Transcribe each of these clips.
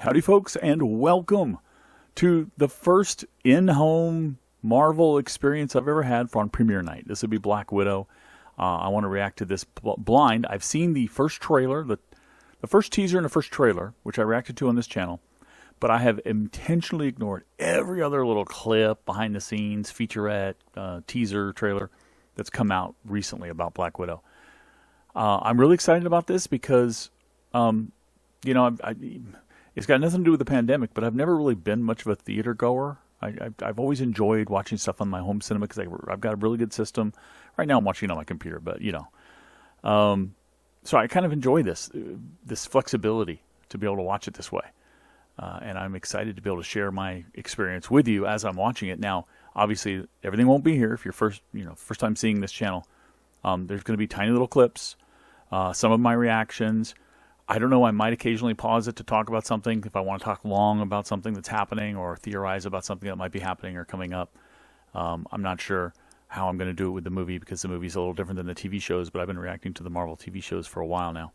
Howdy, folks, and welcome to the first in-home Marvel experience I've ever had on premiere night. This would be Black Widow. I want to react to this blind. I've seen the first trailer, the first teaser and the first trailer, which I reacted to on this channel, but I have intentionally ignored every other little clip, behind the scenes, featurette, teaser, trailer that's come out recently about Black Widow. I'm really excited about this because, it's got nothing to do with the pandemic, but I've never really been much of a theater goer. I've always enjoyed watching stuff on my home cinema because I've got a really good system. Right now I'm watching on my computer, but so I kind of enjoy this flexibility to be able to watch it this way. And I'm excited to be able to share my experience with you as I'm watching it. Now, obviously, everything won't be here if you're first time seeing this channel. There's going to be tiny little clips, some of my reactions. I don't know, I might occasionally pause it to talk about something if I want to talk long about something that's happening or theorize about something that might be happening or coming up. I'm not sure how I'm going to do it with the movie because the movie's a little different than the TV shows, but I've been reacting to the Marvel TV shows for a while now.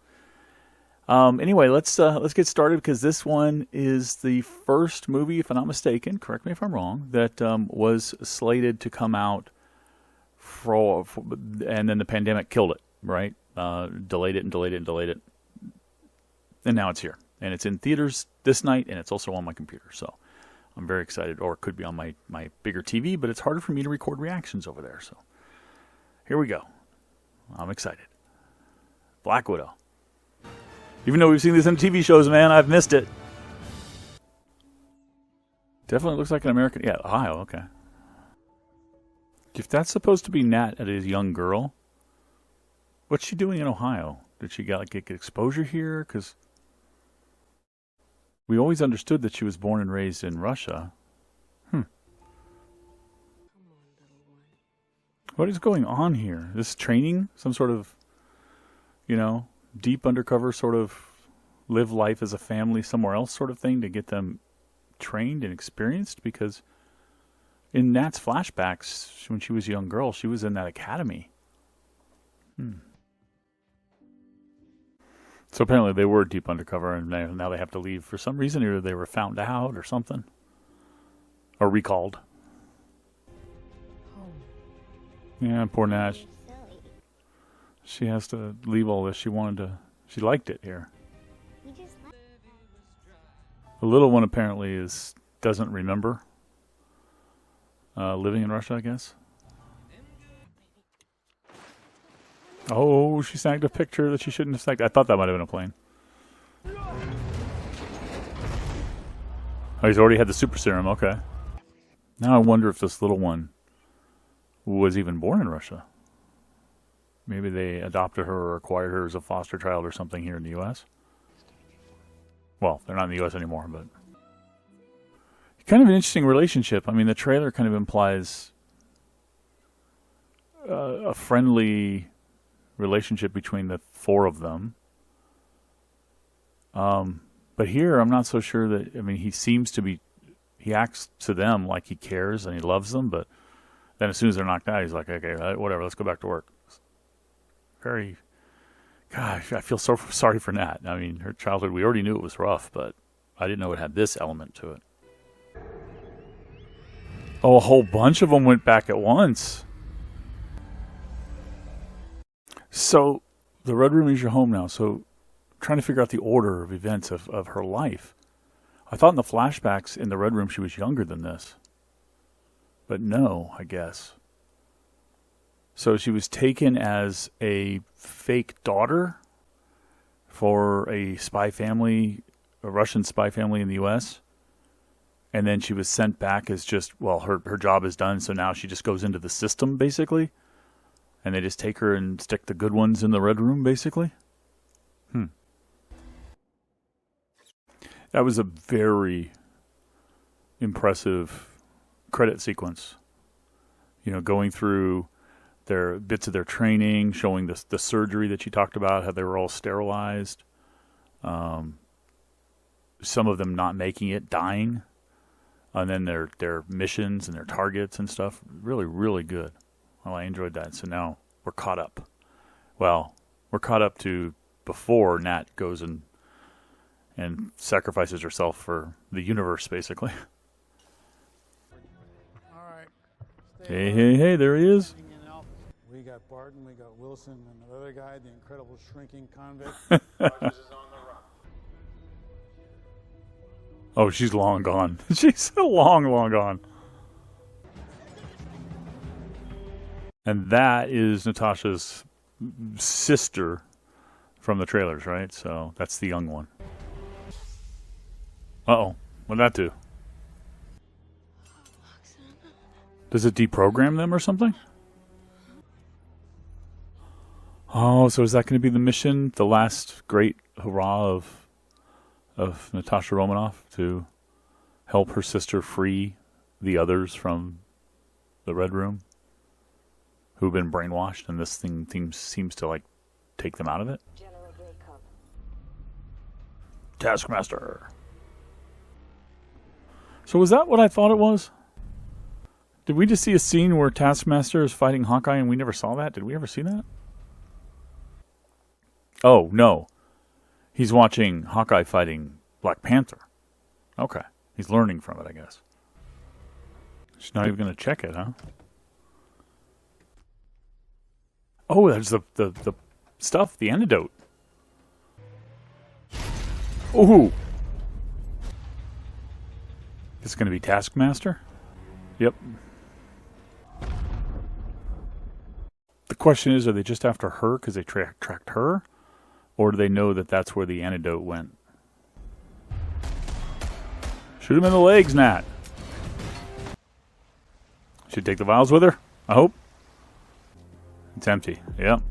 Anyway, let's get started because this one is the first movie, if I'm not mistaken, correct me if I'm wrong, that was slated to come out and then the pandemic killed it, right? Delayed it and delayed it and delayed it. And now it's here. And it's in theaters this night, and it's also on my computer. So I'm very excited. Or it could be on my bigger TV, but it's harder for me to record reactions over there. So here we go. I'm excited. Black Widow. Even though we've seen this in TV shows, man, I've missed it. Definitely looks like an American. Yeah, Ohio, okay. If that's supposed to be Nat as a young girl, what's she doing in Ohio? Did she get exposure here? Because we always understood that she was born and raised in Russia. What is going on here? This training? Some sort of, deep undercover sort of live life as a family somewhere else sort of thing to get them trained and experienced? Because in Nat's flashbacks, when she was a young girl, she was in that academy. So apparently they were deep undercover, and now they have to leave for some reason. Either they were found out or something. Or recalled. Yeah, poor Nash. She has to leave all this. She liked it here. The little one apparently doesn't remember living in Russia, I guess. Oh, she snagged a picture that she shouldn't have snagged. I thought that might have been a plane. Oh, he's already had the super serum. Okay. Now I wonder if this little one was even born in Russia. Maybe they adopted her or acquired her as a foster child or something here in the U.S. Well, they're not in the U.S. anymore, but kind of an interesting relationship. I mean, the trailer kind of implies a friendly relationship between the four of them. But here, I'm not so sure that, he acts to them like he cares and he loves them, but then as soon as they're knocked out, he's like, okay, whatever, let's go back to work. Gosh, I feel so sorry for Nat. I mean, her childhood, we already knew it was rough, but I didn't know it had this element to it. Oh, a whole bunch of them went back at once. So, the Red Room is your home now, so trying to figure out the order of events of her life. I thought in the flashbacks in the Red Room she was younger than this. But no, I guess. So she was taken as a fake daughter for a spy family, a Russian spy family in the U.S., and then she was sent back as just, her job is done, so now she just goes into the system, basically. And they just take her and stick the good ones in the Red Room, basically? That was a very impressive credit sequence. Going through their bits of their training, showing the surgery that you talked about, how they were all sterilized. Some of them not making it, dying. And then their missions and their targets and stuff. Really, really good. Well, I enjoyed that. So now we're caught up. Well, we're caught up to before Nat goes and and sacrifices herself for the universe, basically. All right. Hey, there he is. We got Barton, we got Wilson, and the other guy, the incredible shrinking convict. Oh, she's long gone. She's long gone. And that is Natasha's sister from the trailers, right? So that's the young one. Uh-oh. What'd that do? Does it deprogram them or something? Oh, so is that going to be the mission? The last great hurrah of Natasha Romanoff to help her sister free the others from the Red Room who've been brainwashed, and this thing seems to, like, take them out of it? Taskmaster. So was that what I thought it was? Did we just see a scene where Taskmaster is fighting Hawkeye and we never saw that? Did we ever see that? Oh, no. He's watching Hawkeye fighting Black Panther. Okay. He's learning from it, I guess. She's not even going to check it, huh? Oh, there's the stuff, the antidote. Ooh. This is going to be Taskmaster? Yep. The question is, are they just after her because they tracked her? Or do they know that that's where the antidote went? Shoot him in the legs, Nat. Should take the vials with her, I hope. It's empty. Yep.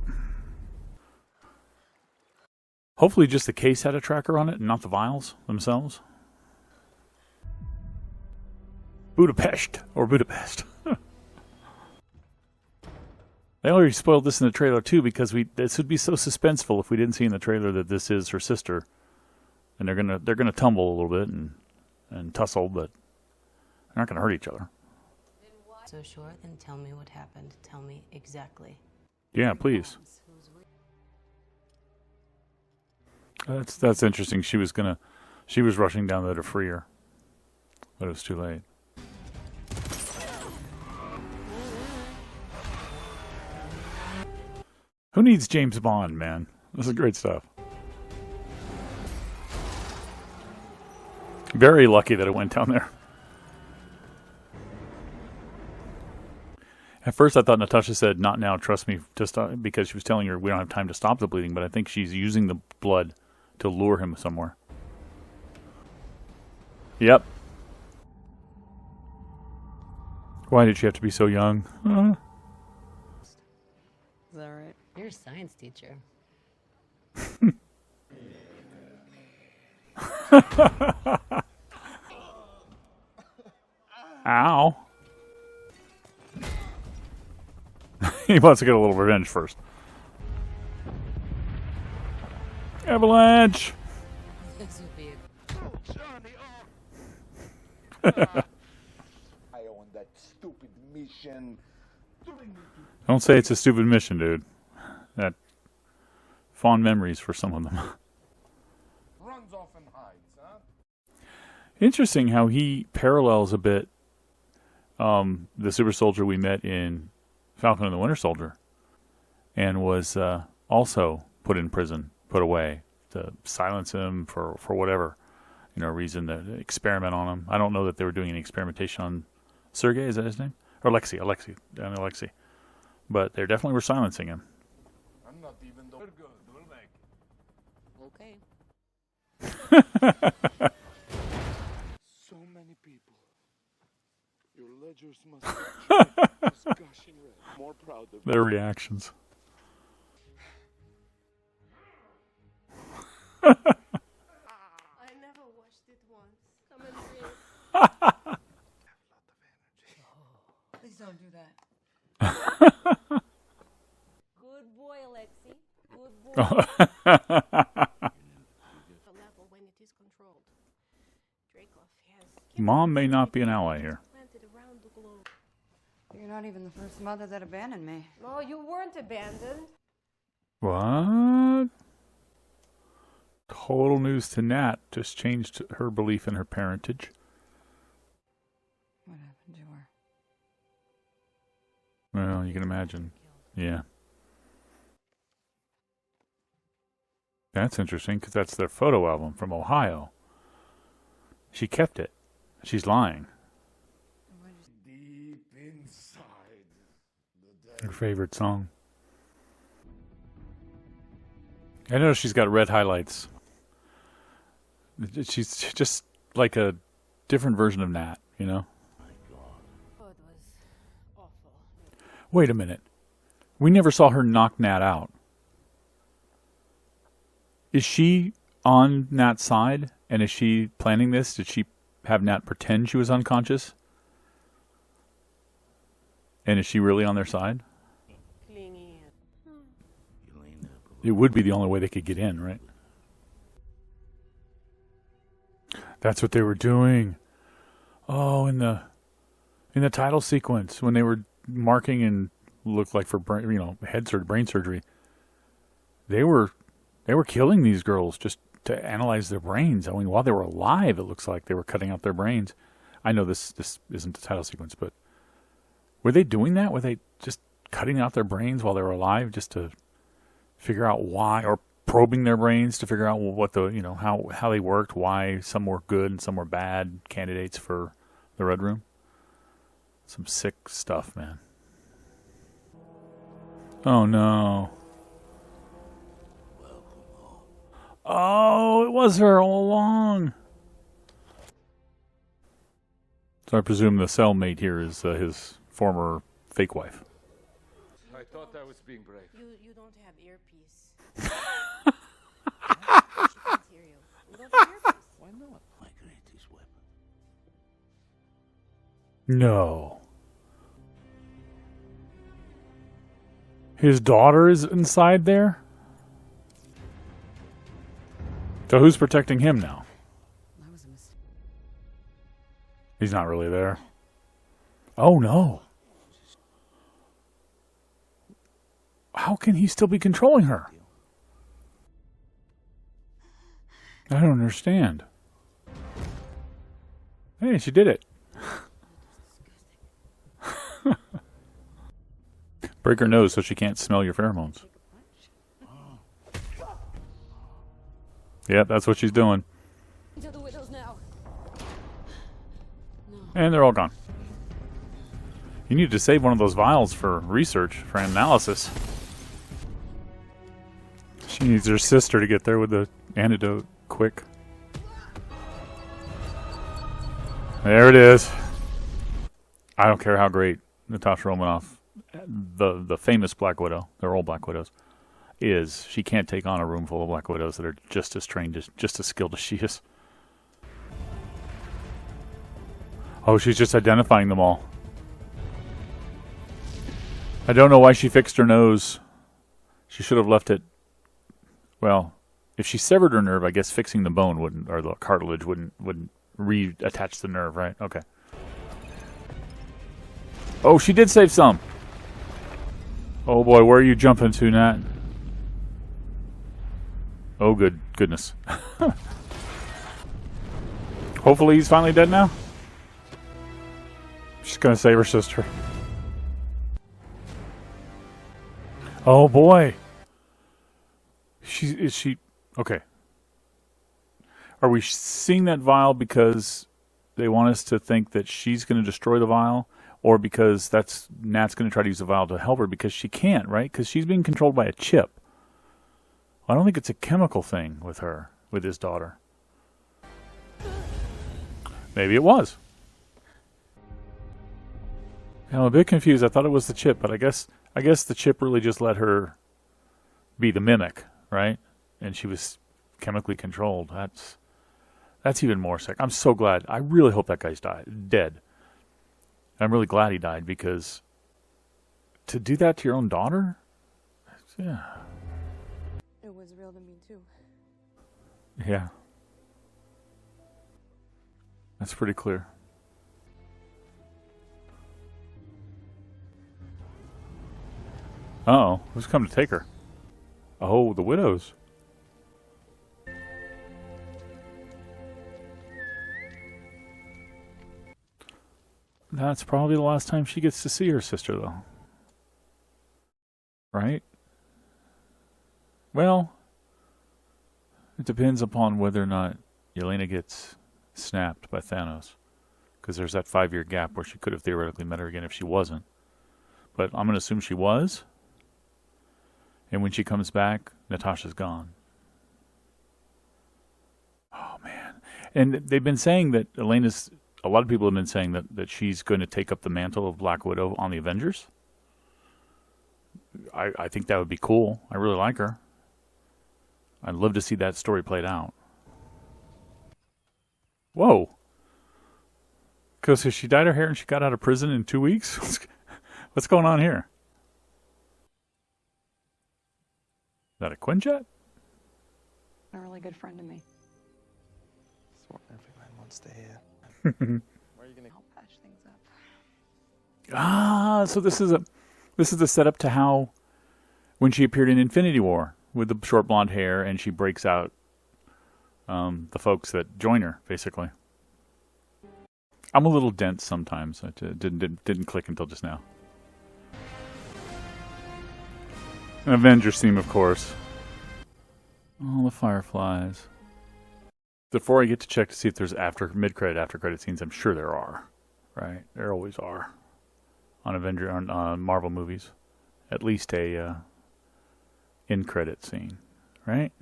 Hopefully just the case had a tracker on it and not the vials themselves. Budapest. Or Budapest. They already spoiled this in the trailer too, because this would be so suspenseful if we didn't see in the trailer that this is her sister, and they're gonna tumble a little bit and tussle, but they're not gonna hurt each other. So sure, then tell me what happened. Tell me exactly. Yeah, please. That's interesting. She was rushing down there to free her, but it was too late. Who needs James Bond, man? This is great stuff. Very lucky that it went down there. At first I thought Natasha said, "Not now, trust me," just because she was telling her we don't have time to stop the bleeding, but I think she's using the blood to lure him somewhere. Yep. Why did she have to be so young? Is that right? You're a science teacher. Ow. He wants to get a little revenge first. Avalanche! This would be I own that stupid mission. Don't say it's a stupid mission, dude. That fond memories for some of them. Runs off and hides, huh? Interesting how he parallels a bit the super soldier we met in Falcon and the Winter Soldier, and was also put in prison, put away to silence him for whatever, reason, to experiment on him. I don't know that they were doing any experimentation on Sergei, is that his name? Or Alexei. But they definitely were silencing him. I'm not even the good. okay. So many people. Your ledgers must be discussion red. More proud of Their reactions. I never watched it once. Come and see. Please don't do that. Good boy, Alexei. Good boy. The level when it is controlled. Dreykov has Mom may not be an ally here. planted around the globe. You're not even the first mother that abandoned me. No, you weren't abandoned. What? Total news to Nat. Just changed her belief in her parentage. What happened to her? Well, you can imagine. Yeah. That's interesting because that's their photo album from Ohio. She kept it. She's lying. Deep inside the Her favorite song. I know she's got red highlights. She's just like a different version of Nat, you know? Oh, it was awful. Wait a minute. We never saw her knock Nat out. Is she on Nat's side? And is she planning this? Did she have Nat pretend she was unconscious? And is she really on their side? Clingy. It would be the only way they could get in, right? That's what they were doing. Oh, in the title sequence when they were marking and looked like for brain, brain surgery. They were killing these girls just to analyze their brains. I mean, while they were alive, it looks like they were cutting out their brains. I know this isn't the title sequence, but were they doing that? Were they just cutting out their brains while they were alive just to figure out why, or probing their brains to figure out what how they worked, why some were good and some were bad candidates for the Red Room? Some sick stuff, man. Oh no. Oh, it was her all along. So I presume the cellmate here is his former fake wife. I thought I was being brave. You don't have earpiece. I can't hear you. You don't have earpiece. Why not? My greatest weapon. No. His daughter is inside there? So who's protecting him now? That was a mistake. He's not really there. Oh no. How can he still be controlling her? I don't understand. Hey, she did it. Break her nose so she can't smell your pheromones. Yeah, that's what she's doing. Into the widows now. And they're all gone. You need to save one of those vials for research, for analysis. She needs her sister to get there with the antidote quick. There it is. I don't care how great Natasha Romanoff, the famous Black Widow, they're all Black Widows, is. She can't take on a room full of Black Widows that are just as trained, just as skilled as she is. Oh, she's just identifying them all. I don't know why she fixed her nose. She should have left it. Well, if she severed her nerve, I guess fixing the bone wouldn't, or the cartilage wouldn't reattach the nerve, right? Okay. Oh, she did save some. Oh boy, where are you jumping to, Nat? Oh, goodness. Hopefully he's finally dead now. She's gonna save her sister. Oh boy. Is she okay? Are we seeing that vial because they want us to think that she's going to destroy the vial, or because Nat's going to try to use the vial to help her because she can't, right? Because she's being controlled by a chip. I don't think it's a chemical thing with her, with his daughter. Maybe it was. I'm a bit confused. I thought it was the chip, but I guess the chip really just let her be the mimic, right? And she was chemically controlled. That's even more sick. I'm so glad. I really hope that guy's dead. I'm really glad he died, because to do that to your own daughter? Yeah. It was real to me too. Yeah. That's pretty clear. Uh-oh. Who's come to take her? Oh, the widows. That's probably the last time she gets to see her sister, though. Right? Well, it depends upon whether or not Yelena gets snapped by Thanos. Because there's that 5-year gap where she could have theoretically met her again if she wasn't. But I'm going to assume she was. And when she comes back, Natasha's gone. Oh, man. And they've been saying that a lot of people have been saying that she's going to take up the mantle of Black Widow on the Avengers. I think that would be cool. I really like her. I'd love to see that story played out. Whoa. Because she dyed her hair and she got out of prison in 2 weeks? What's going on here? Is that a Quinjet? A really good friend to me. That's what everyone wants to hear. Where are you gonna help patch things up? Ah, so this is the setup to how when she appeared in Infinity War with the short blonde hair and she breaks out the folks that join her, basically. I'm a little dense sometimes. I didn't click until just now. An Avengers theme, of course. Oh, the fireflies. Before I get to check to see if there's mid-credit, after-credit scenes, I'm sure there are. Right? There always are. On Marvel movies. At least a in-credit scene. Right?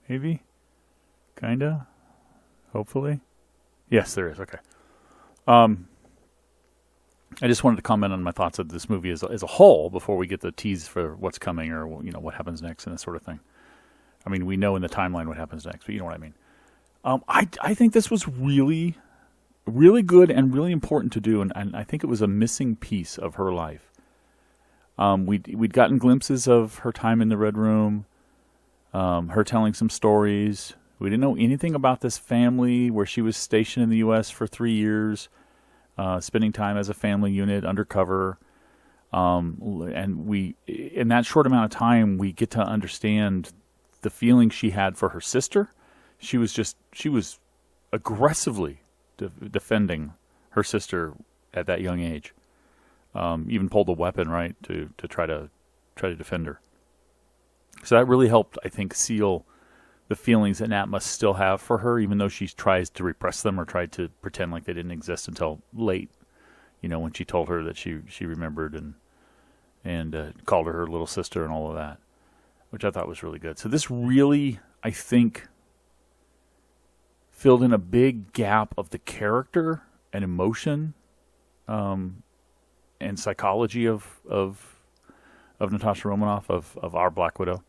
Maybe? Kinda? Hopefully? Yes, there is. Okay. I just wanted to comment on my thoughts of this movie as a whole before we get the tease for what's coming or what happens next and that sort of thing. I mean, we know in the timeline what happens next, but you know what I mean. I think this was really, really good and really important to do, and I think it was a missing piece of her life. We'd gotten glimpses of her time in the Red Room, her telling some stories. We didn't know anything about this family where she was stationed in the U.S. for 3 years, spending time as a family unit undercover. And we, in that short amount of time, we get to understand the feeling she had for her sister. She was aggressively defending her sister at that young age. Even pulled a weapon, right, to try to defend her. So that really helped, I think, seal the feelings that Nat must still have for her, even though she tries to repress them or tried to pretend like they didn't exist until late. When she told her that she remembered and called her little sister and all of that, which I thought was really good. So this really, I think, filled in a big gap of the character and emotion and psychology of Natasha Romanoff, of our Black Widow,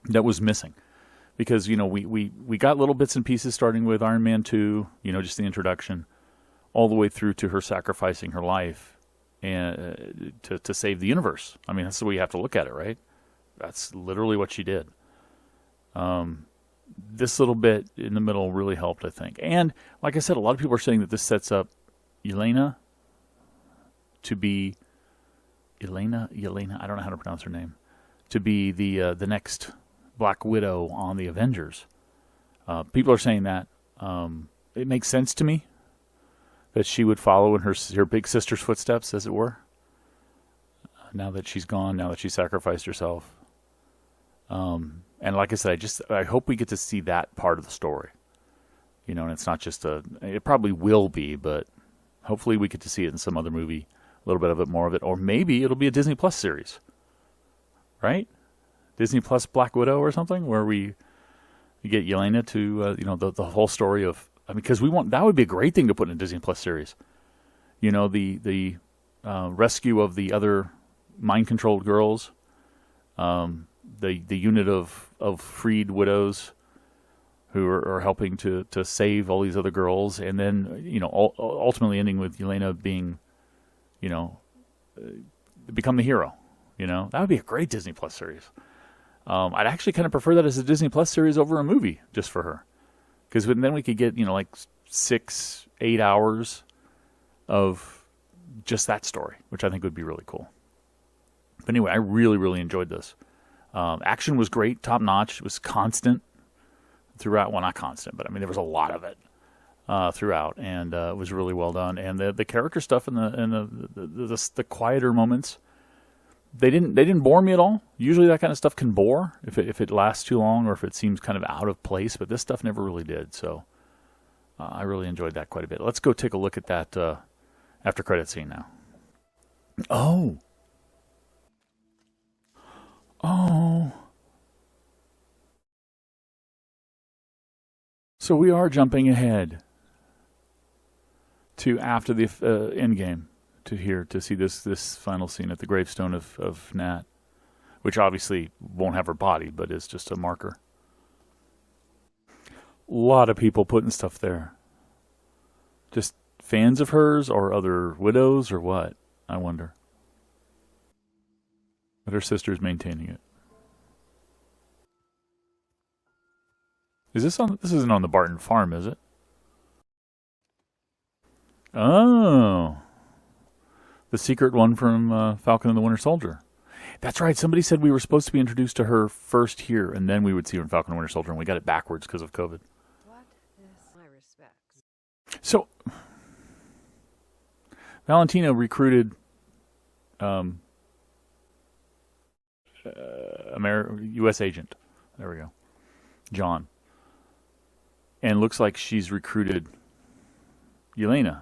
that was missing. Because, we got little bits and pieces starting with Iron Man 2, just the introduction, all the way through to her sacrificing her life and to save the universe. I mean, that's the way you have to look at it, right? That's literally what she did. This little bit in the middle really helped, I think. And, like I said, a lot of people are saying that this sets up Yelena to be... Yelena, I don't know how to pronounce her name. To be the next Black Widow on the Avengers. People are saying that. It makes sense to me that she would follow in her big sister's footsteps, as it were. Now that she's gone, now that she sacrificed herself. And like I said, I hope we get to see that part of the story. And it's not just it probably will be, but hopefully we get to see it in some other movie, a little bit of it, more of it, or maybe it'll be a Disney Plus series. Right? Disney Plus Black Widow or something, where we get Yelena to, the whole story of, because that would be a great thing to put in a Disney Plus series. The rescue of the other mind-controlled girls, the unit of freed widows who are helping to save all these other girls, and then, ultimately ending with Yelena being, become the hero. That would be a great Disney Plus series. I'd actually kind of prefer that as a Disney Plus series over a movie, just for her. Because then we could get, like 6-8 hours of just that story, which I think would be really cool. But anyway, I really, really enjoyed this. Action was great, top notch. It was constant throughout. Well, not constant, but I mean, there was a lot of it. throughout, and it was really well done. And the character stuff and the quieter moments, they didn't bore me at all. Usually that kind of stuff can bore if it lasts too long or if it seems kind of out of place, but this stuff never really did. So I really enjoyed that quite a bit. Let's go take a look at that after credit scene now. Oh. So we are jumping ahead to after the end game to see this final scene at the gravestone of Nat, which obviously won't have her body, but is just a marker. A lot of people putting stuff there. Just fans of hers or other widows or what? I wonder. But her sister's maintaining it. This isn't on the Barton farm, is it? Oh. The secret one from Falcon and the Winter Soldier. That's right. Somebody said we were supposed to be introduced to her first here, and then we would see her in Falcon and Winter Soldier, and we got it backwards because of COVID. What is my respects? So, Valentino recruited U.S. agent. There we go. John. And looks like she's recruited Yelena.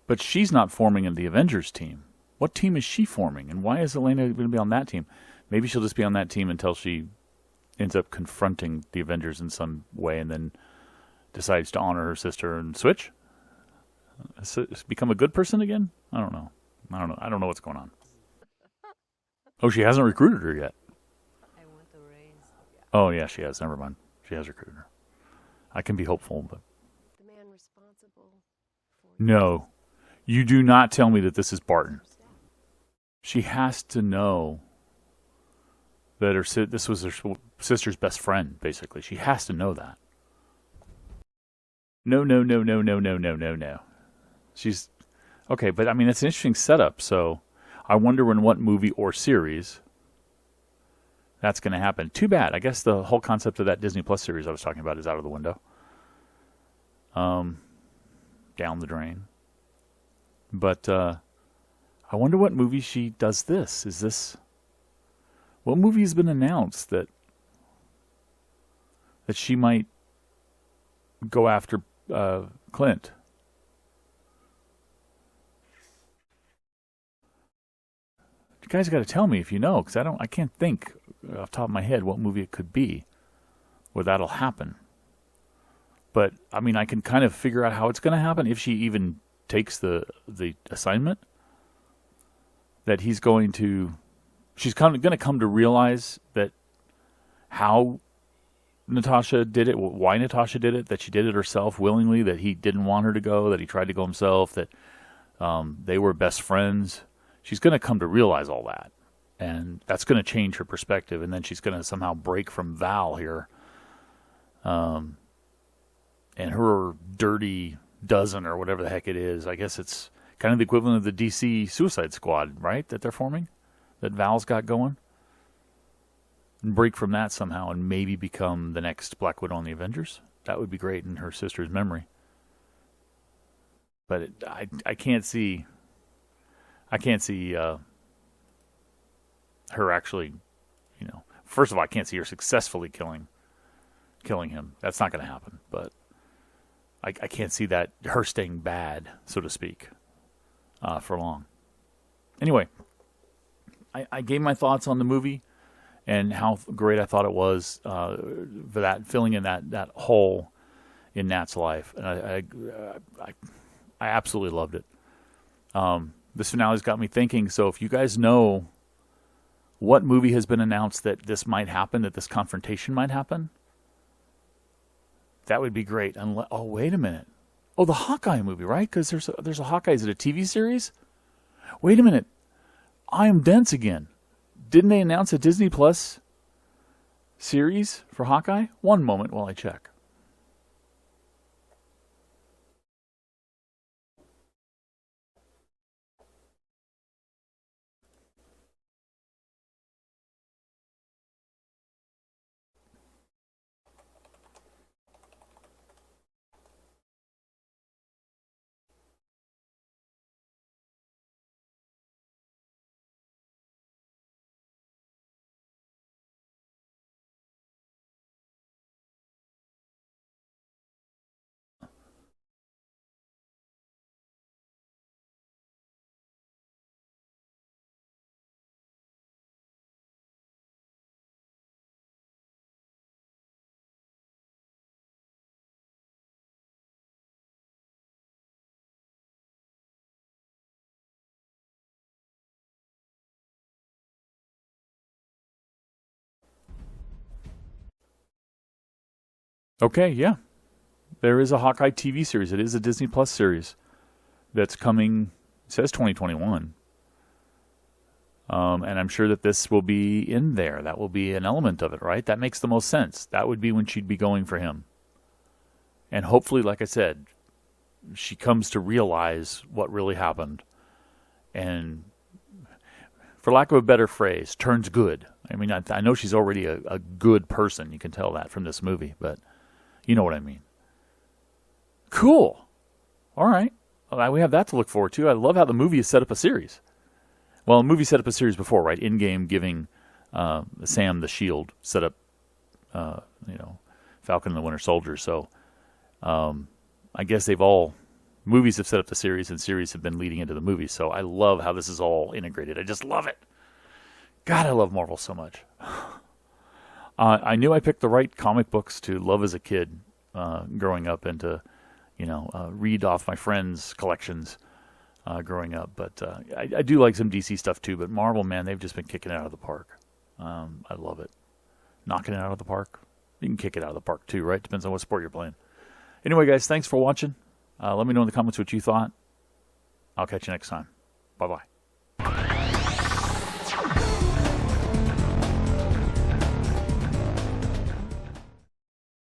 But she's not forming in the Avengers team. What team is she forming? And why is Yelena going to be on that team? Maybe she'll just be on that team until she ends up confronting the Avengers in some way and then decides to honor her sister and switch? Become a good person again? I don't know. I don't know what's going on. Oh, she hasn't recruited her yet. I want the raise. Oh, yeah, she has. Never mind. She has recruited her. I can be hopeful, but... The man responsible for No. You do not tell me that this is Barton. She has to know that this was her sister's best friend, basically. She has to know that. No. She's... Okay, but I mean, it's an interesting setup, so I wonder in what movie or series that's going to happen. Too bad. I guess the whole concept of that Disney Plus series I was talking about is out of the window. Down the drain. But I wonder what movie she does this. What movie has been announced that she might go after Clint? You guys got to tell me if you know, because I can't think off the top of my head what movie it could be where that'll happen. But I mean, I can kind of figure out how it's going to happen if she even takes the assignment. That she's going to come to realize that how Natasha did it, why Natasha did it, that she did it herself willingly, that he didn't want her to go, that he tried to go himself, that they were best friends. She's going to come to realize all that, and that's going to change her perspective, and then she's going to somehow break from Val here, and her dirty dozen or whatever the heck it is. I guess it's kind of the equivalent of the DC Suicide Squad, right, that they're forming, that Val's got going, and break from that somehow and maybe become the next Black Widow on the Avengers. That would be great in her sister's memory. But I can't see... her actually, first of all, I can't see her successfully killing him. That's not going to happen. But I can't see that her staying bad, so to speak, for long. Anyway, I gave my thoughts on the movie and how great I thought it was for that filling in that hole in Nat's life, and I absolutely loved it. This finale's got me thinking, so if you guys know what movie has been announced that this might happen, that this confrontation might happen, that would be great. Oh, wait a minute. Oh, the Hawkeye movie, right? Because there's a Hawkeye. Is it a TV series? Wait a minute. I Am Dense again. Didn't they announce a Disney Plus series for Hawkeye? One moment while I check. Okay, yeah. There is a Hawkeye TV series. It is a Disney Plus series that's coming, it says 2021. And I'm sure that this will be in there. That will be an element of it, right? That makes the most sense. That would be when she'd be going for him. And hopefully, like I said, she comes to realize what really happened. And for lack of a better phrase, turns good. I mean, I know she's already a good person. You can tell that from this movie, but you know what I mean. Cool. All right. Well, we have that to look forward to. I love how the movie has set up a series. Well, the movie set up a series before, right? In-game giving Sam the shield, set up, Falcon and the Winter Soldier. So I guess movies have set up the series, and series have been leading into the movies. So I love how this is all integrated. I just love it. God, I love Marvel so much. I knew I picked the right comic books to love as a kid growing up and to, read off my friends' collections growing up. But I do like some DC stuff too. But Marvel, man, they've just been kicking it out of the park. I love it. Knocking it out of the park. You can kick it out of the park too, right? Depends on what sport you're playing. Anyway, guys, thanks for watching. Let me know in the comments what you thought. I'll catch you next time. Bye-bye.